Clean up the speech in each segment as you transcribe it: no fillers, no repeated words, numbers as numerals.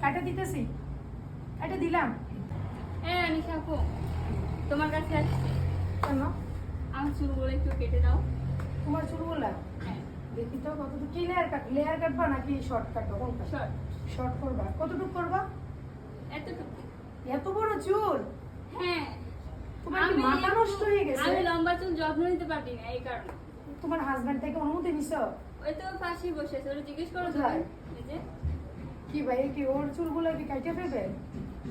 কাটা দিতেছি, এটা দিলাম। হ্যাঁ আমি খাবো, তোমার কাছে আসছি। কেন? আমার চুলগুলো একটু কেটে দাও। তোমার চুলগুলা হ্যাঁ দেখি তো কতটুকু, কি লেয়ার কাটবা নাকি শর্ট কাটবা? কোনটা? শর্ট। শর্ট করবা। কতটুকু করবা? এতটুকু। এত বড় চুল? হ্যাঁ তোমার কি মাথা নষ্ট হয়ে গেছে? আমি লম্বা চুল যত্ন নিতে পারি না এই কারণে। তোমার হাজবেন্ড থেকে অনুমতি নিছো? ওই তো পাশেই বসে আছে, ওরা জিজ্ঞেস করো তো। কোথায়? এই যে কি ভাই, কি ওর চুলগুলো কি কাটে ফেলবে?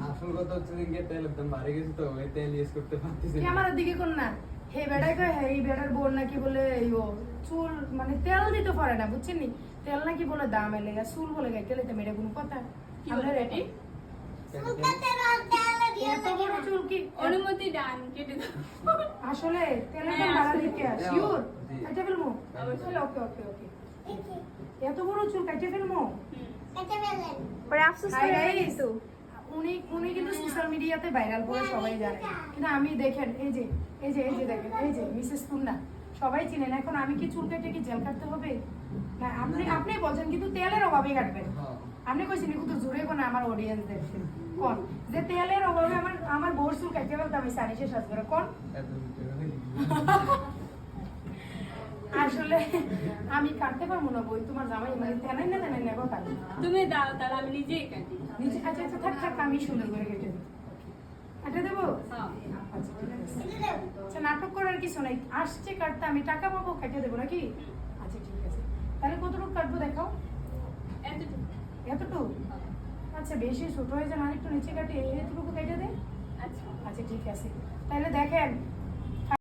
আসল কথা হচ্ছে যে তেল একদম বাড়ে গেছে তো ওই তেল ইউজ করতে পারতেছি কি না। আমার দিকে কোন না, হে বেড়াই কয় হে এই বেড়ার বোন নাকি বলে ও চুল মানে তেল দিতে পারে না, বুঝছেন নি? তেল নাকি বলে দাম এলে চুল বলে গাইতে লেতে মেরে কোনো কথা। কি আমরা বলে রেডি? তেল- এত বড় চুল কি অনুমতি ডান, কেটে দাও। আসলে তেলের দাম হ্যাঁ, বাড়া আসলে। দিকে শিওর জি। কাটে ফেলমু? অবশ্যই। ওকে ওকে ওকে। এত বড় চুল কাটে ফেলমু? পরে আফসোস Hi করে guys, কিন্তু উনি কিন্তু সোশ্যাল মিডিয়াতে ভাইরাল করে সবাই জানে, কিন্তু আমি দেখেন এই যে দেখেন এই যে মিসেস পূর্ণা সবাই চিনেন। এখন আমি কি চুল কেটে কি জেল কাটতে হবে? না আপনি বলছেন কিন্তু তেলের অভাবে কাটবেন। হ্যাঁ। আপনি কইছেন কিন্তু জোরে কোন আমার অডিয়েন্সদের কোন যে তেলের অভাবে আমার বোর চুল কাটতে ফেলতে আমি সানিশে সাজ করে কোন? এত ভিতরে নাকি? আসলে আমি কাটতে পারবো না বই, তোমার জামাই মানে তেনাই না কথা তুমি দাও, তাহলে আমি নিজেই কাটি। নিচে। আচ্ছা আচ্ছা থাক আমি সুন্দর করে কেটে দেবো। কেটে দেবো? হ্যাঁ। আচ্ছা ঠিক আছে। আচ্ছা নাটক করার কিছু নাই, আসছে কাটতে আমি টাকা পাবো, কেটে দেবো নাকি? আচ্ছা ঠিক আছে, তাহলে কতটুকু কাটবো দেখাও। এতটুকু। এতটুকু? আচ্ছা বেশি ছোট হয়ে যান, আরেকটু নিচে কাটে এতটুকু কেটে দে। আচ্ছা। আচ্ছা ঠিক আছে, তাহলে দেখেন